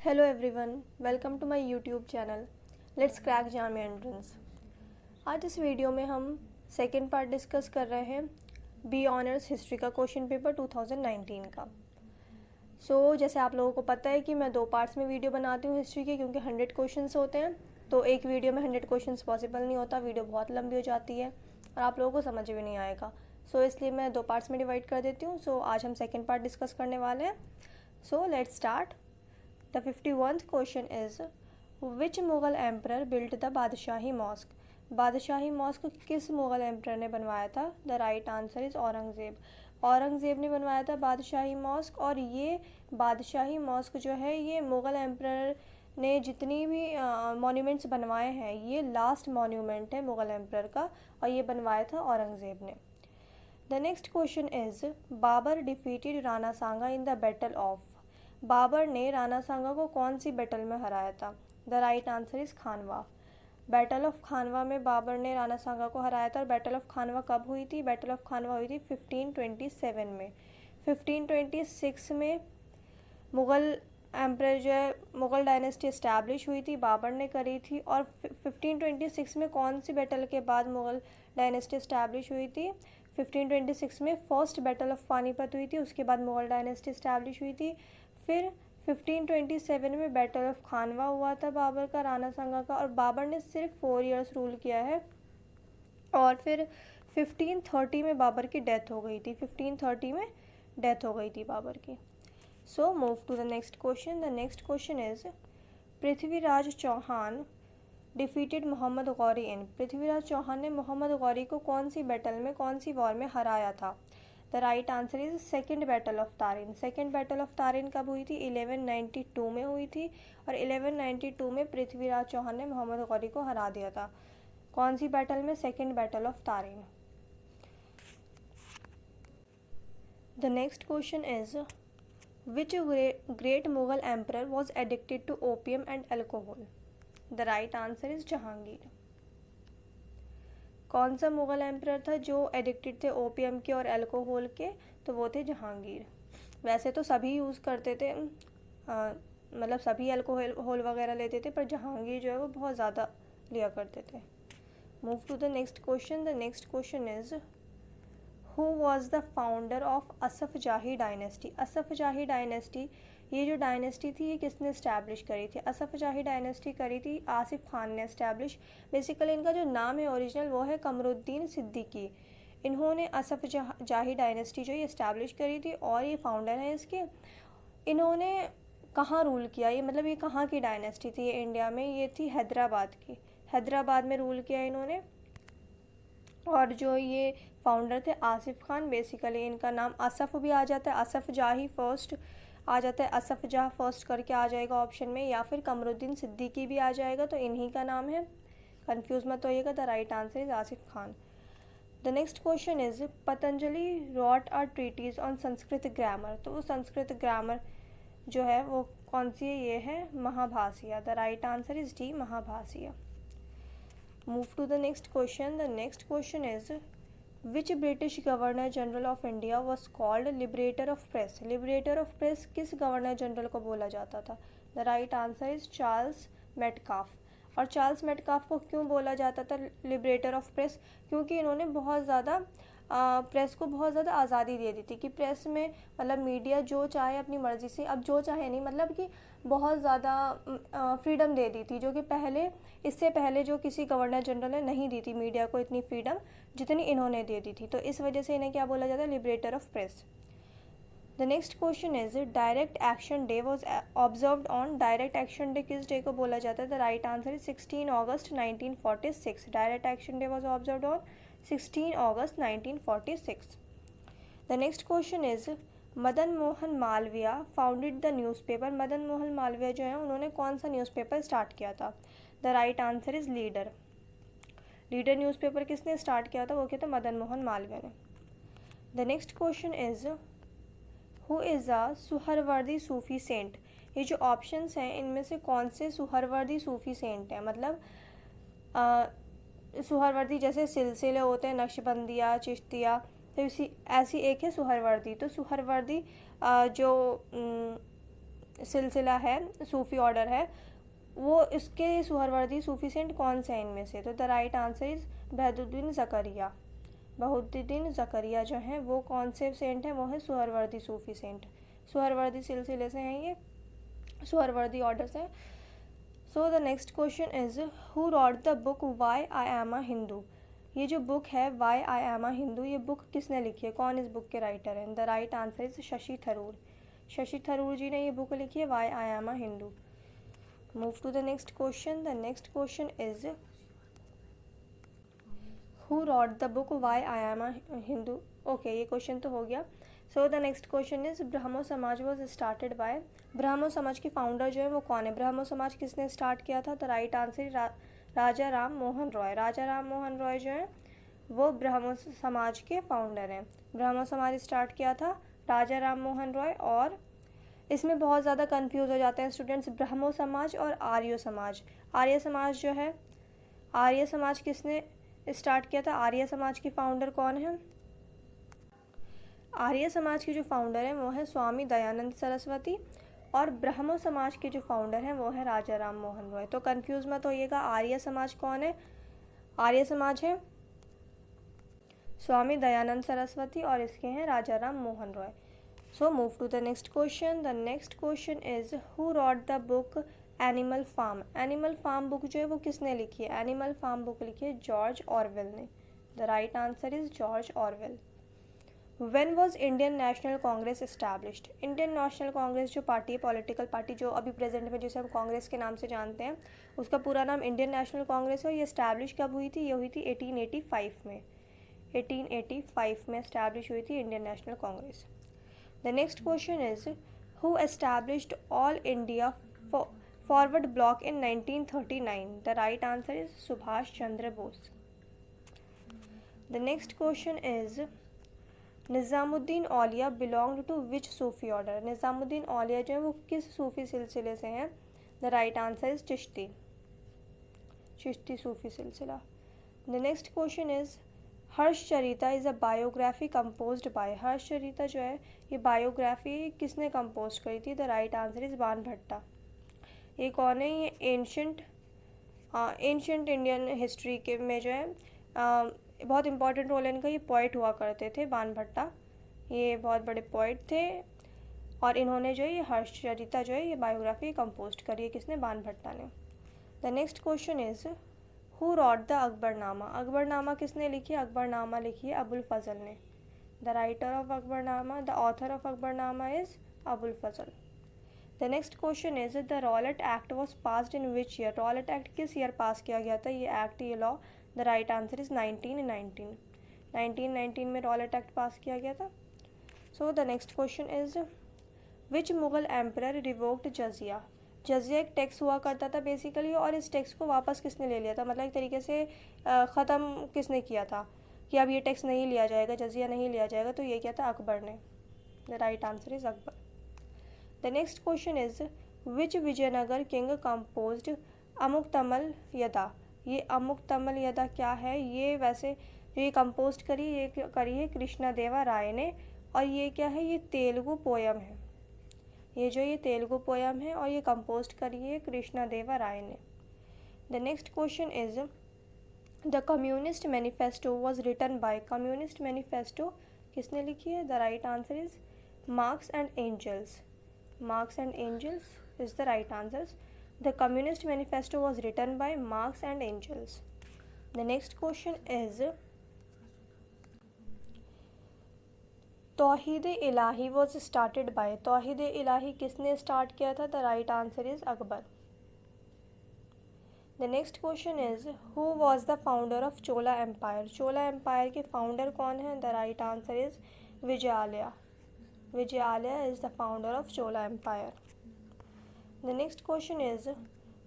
Hello everyone, welcome to my YouTube channel let's crack Jamia entrance. आज इस video में हम सेकेंड पार्ट डिस्कस कर रहे हैं बी ऑनर्स हिस्ट्री का क्वेश्चन पेपर 2019 का। जैसे आप लोगों को पता है कि मैं 2 पार्ट्स में वीडियो बनाती हूँ हिस्ट्री के, क्योंकि 100 क्वेश्चंस होते हैं तो एक वीडियो में 100 क्वेश्चंस पॉसिबल नहीं होता, वीडियो बहुत लंबी हो जाती है और आप लोगों को समझ भी नहीं आएगा। इसलिए मैं 2 पार्ट्स में डिवाइड कर देती हूँ। आज हम सेकेंड पार्ट डिस्कस करने वाले हैं। Let's start. The 51st question is, which Mughal emperor built the Badshahi mosque? Badshahi mosque किस मुग़ल एम्पर ने बनवाया था? The right answer is Aurangzeb. Aurangzeb ने बनवाया था बादशाही मॉस्क। और ये बादशाही मॉस्क जो है, ये मुग़ल एम्पर ने जितनी भी मॉन्यूमेंट्स बनवाए हैं, ये लास्ट मॉन्यूमेंट है मुग़ल एम्पर का, और ये बनवाया था औरंगज़ेब ने। The next question is, Babur defeated Rana Sanga in the battle of? Babur ने राणा सांगा को कौन सी बैटल में हराया था? The right answer is Khanwa. Battle of Khanwa में बाबर ने राणा सांगा को हराया था। और बैटल ऑफ खानवा कब हुई थी? बैटल ऑफ खानवा हुई थी 1527 में। 1526 में मुग़ल एम्पर जो है, मुग़ल डायनेस्टी इस्टेब्लिश हुई थी, बाबर ने करी थी। और 1526 में कौन सी बैटल के बाद मुग़ल डायनेस्टी इस्टेब्लिश हुई थी? 1526 में फर्स्ट बैटल ऑफ पानीपत हुई थी, उसके बाद मुग़ल डायनेस्टी इस्टेब्लिश हुई थी। फिर 1527 में बैटल ऑफ खानवा हुआ था बाबर का राणा सांगा का, और बाबर ने सिर्फ 4 इयर्स रूल किया है। और फिर 1530 में बाबर की डेथ हो गई थी। 1530 में डेथ हो गई थी बाबर की। Move to the next question. The next question is, Prithviraj Chauhan defeated Mohammad Ghori in? Prithviraj Chauhan ने मोहम्मद गौरी को कौन सी बैटल में, कौन सी वॉर में हराया था? The right answer is second battle of Tarain. Second battle of Tarain कब हुई थी? 1192 में हुई थी। और 1192 में पृथ्वीराज चौहान ने मोहम्मद गौरी को हरा दिया था। कौन सी बैटल में? Second battle of Tarain. The next question is, which great Mughal emperor was addicted to opium and alcohol? The right answer is Jahangir. कौन सा मुग़ल एम्पर था जो एडिक्टेड थे ओपियम के और अल्कोहल के? तो वो थे जहांगीर। वैसे तो सभी यूज़ करते थे, मतलब सभी अल्कोहल वगैरह लेते थे, पर जहांगीर जो है वो बहुत ज़्यादा लिया करते थे। Move to the next question. The next question is, who was the founder of Asaf Jahi dynasty? Asaf Jahi dynasty, ये जो डायनेस्टी थी, ये किसने इस्टेब्लिश करी थी? असफ जाही डायनेस्टी करी थी आसिफ खान ने इस्टेब्लिश। बेसिकली इनका जो नाम है ओरिजिनल, वो है कमरुद्दीन सिद्दीकी। इन्होंने असफ जाही डायनेस्टी जो ये इस्टेब्लिश करी थी, और ये फाउंडर हैं इसके। इन्होंने कहाँ रूल किया? ये मतलब ये कहाँ की डायनेस्टी थी? ये इंडिया में, ये थी हैदराबाद की। हैदराबाद में रूल किया इन्होंने। और जो ये फाउंडर थे आसिफ खान, बेसिकली इनका नाम असफ़ भी आ जाता है, असफ़ जाही फर्स्ट आ जाता है, असफ़ जाह फर्स्ट करके आ जाएगा ऑप्शन में, या फिर कमरुद्दीन सिद्दीकी भी आ जाएगा, तो इन्हीं का नाम है, कंफ्यूज मत होइएगा। The right answer is Asif Khan. The next question is, Patanjali wrote a treatise on Sanskrit grammar? तो वो संस्कृत ग्रामर जो है वो कौन सी है? ये है Mahabhashya. The right answer is D, Mahabhashya. Move to the next question. The next question is, which British Governor General of India was called Liberator of Press? Liberator of Press किस गवर्नर जनरल को बोला जाता था? The right answer is Charles Metcalfe. और Charles Metcalfe को क्यों बोला जाता था लिबरेटर ऑफ प्रेस? क्योंकि इन्होंने बहुत ज़्यादा प्रेस को बहुत ज़्यादा आज़ादी दे दी थी, कि प्रेस में मतलब मीडिया जो चाहे अपनी मर्ज़ी से, अब जो चाहे नहीं, मतलब कि बहुत ज़्यादा फ्रीडम दे दी थी, जो कि इससे पहले जो किसी गवर्नर जनरल ने नहीं दी थी मीडिया को इतनी फ्रीडम जितनी इन्होंने दे दी थी। तो इस वजह से इन्हें क्या बोला जाता है? Liberator of press. The next question is, direct action day was observed on? Direct action day किस डे को बोला जाता है? The right answer is 16 August 1946। Direct action day was observed on 16 August 1946। The next question is, Madan Mohan Malviya founded the newspaper? Madan Mohan Malviya जो है उन्होंने कौन सा न्यूज़पेपर स्टार्ट किया था? The right answer is leader. Leader newspaper किसने स्टार्ट किया था? वो क्या था? मदन मोहन मालवीय ने। The next question is, who is a Suhrawardi Sufi saint? ये जो ऑप्शंस हैं इनमें से कौन से सुहरवर्दी सूफ़ी सेंट हैं? मतलब सुहरवर्दी जैसे सिलसिले होते हैं, नक्शबंदिया, चिश्तिया, तो इसी ऐसी एक है सुहरवर्दी। तो सुहरवर्दी जो सिलसिला है, सूफ़ी ऑर्डर है, वो इसके सुहरवर्दी सूफ़ी सेंट कौन से हैं इनमें से? तो the right answer is Bahauddin Zakariya. Bahauddin Zakariya जो हैं वो कौन से सेंट हैं? वो है सुहरवर्दी सूफ़ी सेंट। सुहरवर्दी सिलसिले से हैं ये, सुहरवर्दी ऑर्डर से। So the next question is who wrote the book why I am a Hindu? ये जो बुक है why I am a Hindu, ये बुक किसने लिखी है? कौन इस बुक के राइटर हैं? The right answer is Shashi Tharoor. Shashi Tharoor ji ने ये बुक लिखी है why I am a Hindu. Move to the next question. The next question is who wrote the book why I am a Hindu? Okay, ये क्वेश्चन तो हो गया। So the next question is Brahmo Samaj was started by. ब्रह्मो समाज के founder जो है वो कौन है? ब्रह्मो समाज किसने स्टार्ट किया था? तो राइट आंसर राजा राम मोहन रॉय। राजा राम मोहन रॉय जो है वो ब्रह्मो समाज के फाउंडर हैं। ब्रह्मो समाज स्टार्ट किया था राजा राम मोहन रॉय। और इसमें बहुत ज़्यादा कंफ्यूज हो जाते हैं स्टूडेंट्स, ब्रह्मो समाज और आर्य समाज। आर्य समाज जो है, आर्य समाज किसने स्टार्ट किया था? आर्य समाज के फाउंडर कौन है? आर्य समाज के जो फाउंडर हैं वो है स्वामी दयानंद सरस्वती। और ब्रह्मो समाज के जो फाउंडर हैं वो है राजा राम मोहन रॉय। तो कंफ्यूज मत होइएगा, आर्य समाज कौन है? आर्य समाज है स्वामी दयानंद सरस्वती और इसके हैं Raja Ram Mohan Roy. So move to the next question. The next question is who wrote the book Animal Farm? Animal Farm book जो है वो किसने लिखी है? एनिमल फार्म बुक लिखी है जॉर्ज ऑरवेल ने। The right answer is George Orwell. When was Indian National Congress established? Indian National Congress जो पार्टी है, पॉलिटिकल पार्टी जो अभी प्रेजेंट में जिसे हम कांग्रेस के नाम से जानते हैं, उसका पूरा नाम इंडियन नेशनल कांग्रेस है। ये इस्टेब्लिश कब हुई थी? ये हुई थी 1885 में। 1885 में इस्टेब्लिश हुई थी Indian National Congress. The next question is who established All India Forward Bloc in 1939? The right answer is Subhash Chandra Bose. The next question is Nizamuddin Auliya belonged to which Sufi order? Nizamuddin Auliya जो है वो किस सूफ़ी सिलसिले से हैं? The right answer is Chishti, Chishti सूफ़ी सिलसिला। The next question is Harshacharita is a biography composed by. Harshacharita जो है ये बायोग्राफी किसने कंपोज करी थी? The right answer is Banabhatta. ये कौन है? ये एंशंट इंडियन हिस्ट्री के में जो है बहुत इंपॉर्टेंट रोल है इनका। ये पोइट हुआ करते थे बाणभट्टा, ये बहुत बड़े पोइट थे। और इन्होंने जो है ये हर्षचरिता जो है ये बायोग्राफी कंपोज करी है। किसने? बाणभट्टा ने। The next question is who wrote the Akbarnama? Akbarnama किसने लिखी है? अकबरनामा लिखी है अबुल फजल ने। The writer of Akbarnama, the author of Akbarnama is Abul Fazal. The next question is the Rowlatt Act was passed in which year? Rowlatt Act किस ईयर पास किया गया था? ये एक्ट, ये law? The right answer is 1919। 1919 में रॉलेट एक्ट पास किया गया था। सो the next question is which Mughal emperor revoked jizya? जजिया एक टैक्स हुआ करता था बेसिकली, और इस टैक्स को वापस किसने ले लिया था? मतलब एक तरीके से ख़त्म किसने किया था कि अब ये टैक्स नहीं लिया जाएगा, जजिया नहीं लिया जाएगा? तो ये किया था अकबर ने। The right answer is Akbar. The next question is which Vijayanagara king composed Amuktamalyada? ये अमुक्तमल यदा क्या है? ये वैसे जो ये कंपोज करी है कृष्णा देवा राय ने। और ये क्या है? ये तेलुगु पोयम है। ये तेलुगु पोयम है और ये कंपोज करी है कृष्णा देवा राय ने। The next question is the communist manifesto was written by. Communist manifesto किसने लिखी है? The right answer is Marx and Engels. Marx and Engels is the right answers. The Communist Manifesto was written by Marx and Engels. The next question is तौहीद-ए-इलाही was started by। तौहीद-ए-इलाही किसने start किया था? The right answer is Akbar. The next question is who was the founder of Chola Empire? Chola Empire के founder कौन है? The right answer is विजयालया। विजयालया is the founder of Chola Empire. The next question is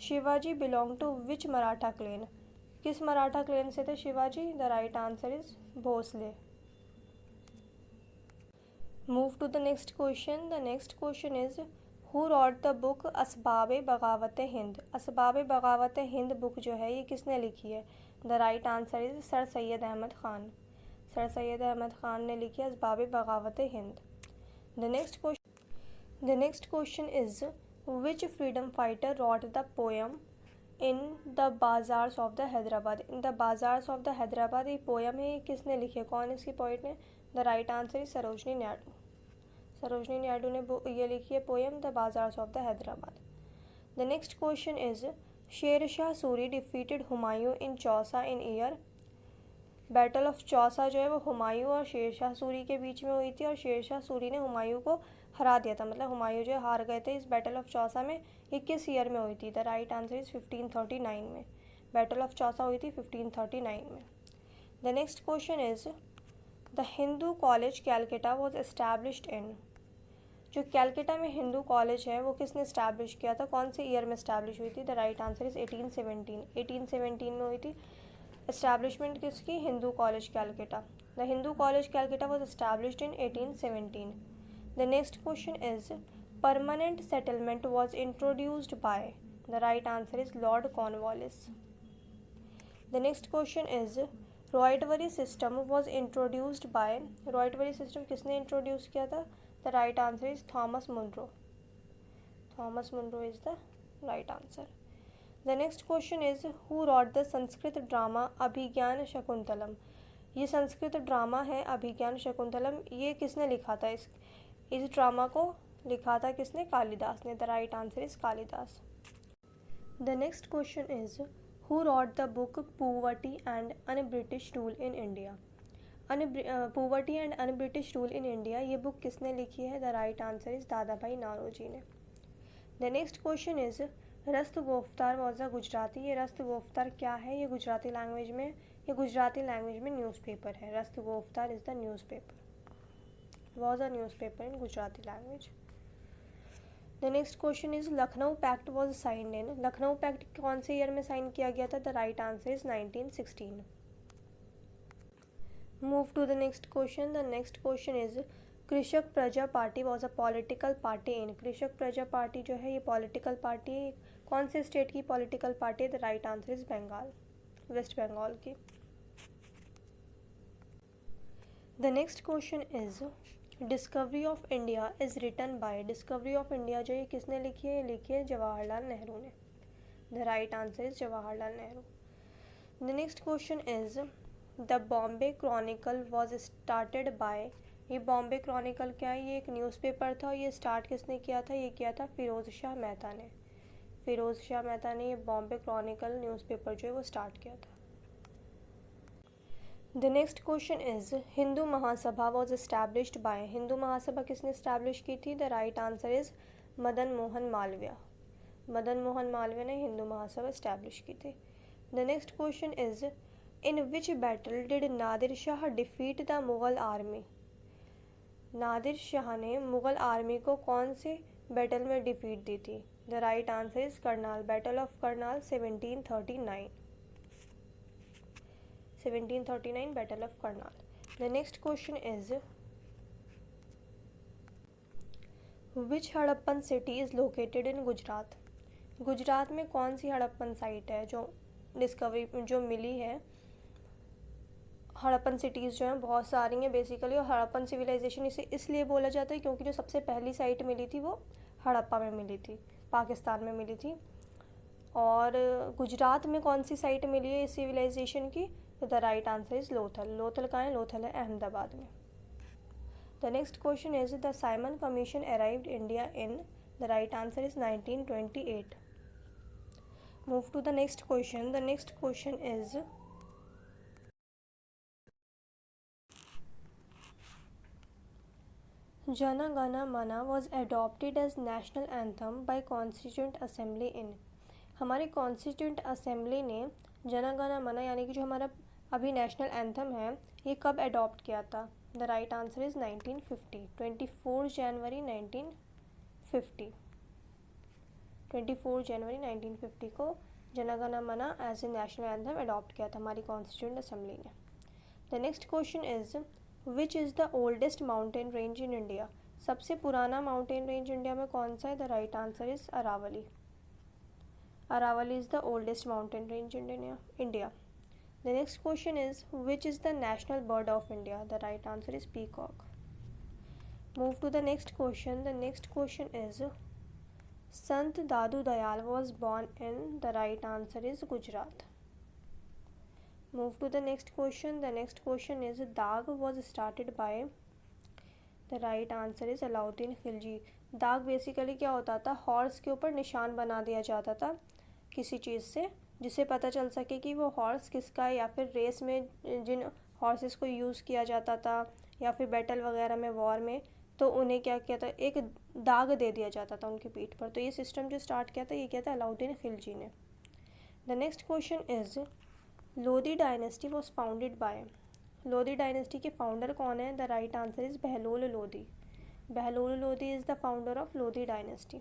Shivaji belong to which Maratha clan? किस Maratha Klein से थे Shivaji? The right answer is Bhosle. Move to the next question. The next question is who wrote the book असबाब बगावत हिंद? असबाब Baghawat Hind book जो है ये किसने लिखी है? The right answer is sir Syed Ahmad Khan. Sir Syed Ahmad Khan ने लिखी है Asbab Baghawat Hind. The next question The next question is, which freedom fighter wrote the poem In the Bazaars of the Hyderabad? In the Bazaars of the Hyderabad ये poem है, ये किसने लिखी है, कौन इसकी पोइट ने? The right answer is Sarojini Naidu. Sarojini Naidu ने ये लिखी है poem the bazaars of the Hyderabad. The next question is, Sher Shah Suri defeated Humayun in Chausa in year? Battle of Chausa जो है वो हुमायूं और शेर शाह सूरी के बीच में हुई थी, और शेर शाह सूरी ने हुमायूं को हरा दिया था, मतलब हुमायूं जो हार गए थे इस बैटल ऑफ चौसा में। ये किस ईयर में हुई थी? द राइट आंसर इज 1539 में। बैटल ऑफ चौसा हुई थी 1539 में। The next question is, the Hindu college Calcutta was established इन? जो कैलकटा में हिंदू कॉलेज है वो किसने इस्टेब्लिश किया था, कौन से ईयर में इस्टेब्लिश हुई थी? The right answer is 1817। 1817 में हुई थी इस्टेब्लिशमेंट किसकी? Hindu college Calcutta. The Hindu college Calcutta was established in 1817। The next question is, permanent settlement was introduced by? The right answer is Lord Cornwallis. The next question is, ryotwari system was introduced by? Ryotwari system किसने introduce किया था? The right answer is Thomas Munro. Thomas Munro is the right answer. The next question is, who wrote the Sanskrit drama Abhijnana Shakuntalam? ये Sanskrit drama है अभिज्ञान शकुंतलम, ये किसने लिखा था? इस ड्रामा को लिखा था किसने? कालिदास ने। The right answer is Kalidas. The next question is, who wrote the book poverty and un British rule in India? Poverty and un British rule in India, ये बुक किसने लिखी है? द राइट आंसर इज दादा भाई नारोजी ने। The next question is, Rast Goftar was a Gujarati? ये रस्त गोफ्तार क्या है? ये गुजराती लैंग्वेज में, ये गुजराती लैंग्वेज में न्यूज़पेपर है। Rast Goftar is the newspaper, was a newspaper in Gujarati language. The next question is, Lucknow pact was signed in? Lucknow pact कौन से ईयर में साइन किया गया था? The right answer is 1916। Move to the next question. The next question is, Krishak Praja party was a political party in? Krishak Praja party जो है ये political party कौन से स्टेट की पॉलिटिकल पार्टी है? The right answer is Bengal, west Bengal की। The next question is, discovery of India is written by? Discovery of India जो ये किसने लिखी है? ये लिखी है जवाहरलाल नेहरू ने। The right answer is Jawaharlal Nehru. The next question is, the Bombay Chronicle was started by? ये बॉम्बे क्रॉनिकल क्या है? ये एक न्यूज़पेपर था, ये स्टार्ट किसने किया था? ये किया था फिरोज़ शाह मेहता ने। फिरोज़ शाह मेहता ने ये बॉम्बे क्रॉनिकल न्यूज़पेपर जो है वो स्टार्ट किया था। The next question is, Hindu Mahasabha was established by? Hindu Mahasabha किसने इस्टेब्लिश की थी? The right answer is Madan Mohan Malaviya. Madan Mohan Malaviya ने हिंदू महासभा इस्टेब्लिश की थी। The next question is, in which battle did Nadir Shah defeat the Mughal army? Nadir Shah ने मुगल आर्मी को कौन से बैटल में डिफीट दी थी? The right answer is Karnal, battle of Karnal 1739। 1739 battle of Karnal. The next question is, which Harappan city is located in Gujarat? Gujarat में कौन सी Harappan site है जो डिस्कवरी जो मिली है? हड़प्पन सिटीज़ जो हैं बहुत सारी हैं बेसिकली, और हड़प्पन सिविलाइजेशन इसे इसलिए बोला जाता है क्योंकि जो सबसे पहली साइट मिली थी वो हड़प्पा में मिली थी, पाकिस्तान में मिली थी। और गुजरात में कौन सी साइट मिली है इस सिविलाइजेशन की? तो the right answer is Lothal. Lothal कहाँ है? लोथल है अहमदाबाद में। The next question is, the Simon commission arrived India in? The right answer is 1928। Move to the next question. The next question is, Jana Gana Mana was adopted as national anthem by constituent assembly in? हमारी constituent assembly ने जन गण मन यानी कि जो हमारा अभी national anthem है ये कब अडॉप्ट किया था? द राइट आंसर इज़ 1950, 24 जनवरी 1950। 24 जनवरी 1950 को Jana Gana Mana as a national anthem adopt किया था हमारी कॉन्स्टिट्यूंट असेंबली ने। The next question is, which is the oldest mountain range in India? सबसे पुराना माउंटेन रेंज इंडिया में कौन सा है? The right answer is Aravalli. Aravalli is the oldest mountain range in India. The next question is, which is the national bird of India? The right answer is peacock. Move to the next question. The next question is Sant Dadu Dayal was born in. The right answer is Gujarat. Move to the next question. The next question is Dag was started by. The right answer is Alauddin Khilji. दाग basically क्या होता था, horse के ऊपर निशान बना दिया जाता था किसी चीज़ से, जिससे पता चल सके कि वो हॉर्स किसका है, या फिर रेस में जिन हॉर्सेस को यूज़ किया जाता था या फिर बैटल वगैरह में, वॉर में, तो उन्हें क्या किया था, एक दाग दे दिया जाता था उनके पीठ पर. तो ये सिस्टम जो स्टार्ट किया था, ये किया था अलाउद्दीन खिलजी ने. The next question is Lodi dynasty was founded by. Lodi dynasty के फाउंडर कौन है? The right answer is Bahlol Lodi. Bahlol Lodi is the founder of Lodi dynasty.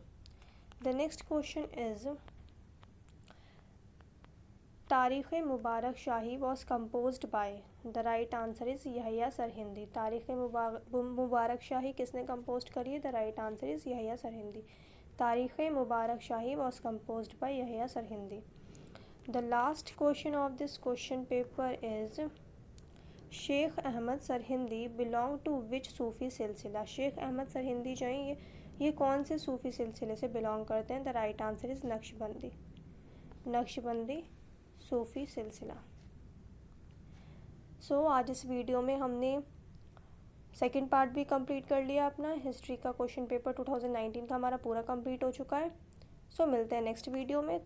The next question is Tarikh Mubarak Shahi was composed by. The right answer is Yahya Sirhindi. Tarikh Mubarak Shahi किसने कंपोज करी है? The right answer is Yahya Sirhindi. Tarikh Mubarak Shahi was composed by Yahya Sirhindi. The last question of this question paper is Sheikh Ahmad Sirhindi belong to which Sufi silsila. Sheikh Ahmad Sirhindi जो हैं, ये कौन से सूफ़ी सिलसिले से बिलोंग करते हैं? The right answer is Naqshbandi. Naqshbandi Sufi silsila. So आज इस वीडियो में हमने सेकंड पार्ट भी कंप्लीट कर लिया अपना. हिस्ट्री का क्वेश्चन पेपर 2019 का हमारा पूरा कंप्लीट हो चुका है. सो मिलते हैं नेक्स्ट वीडियो में.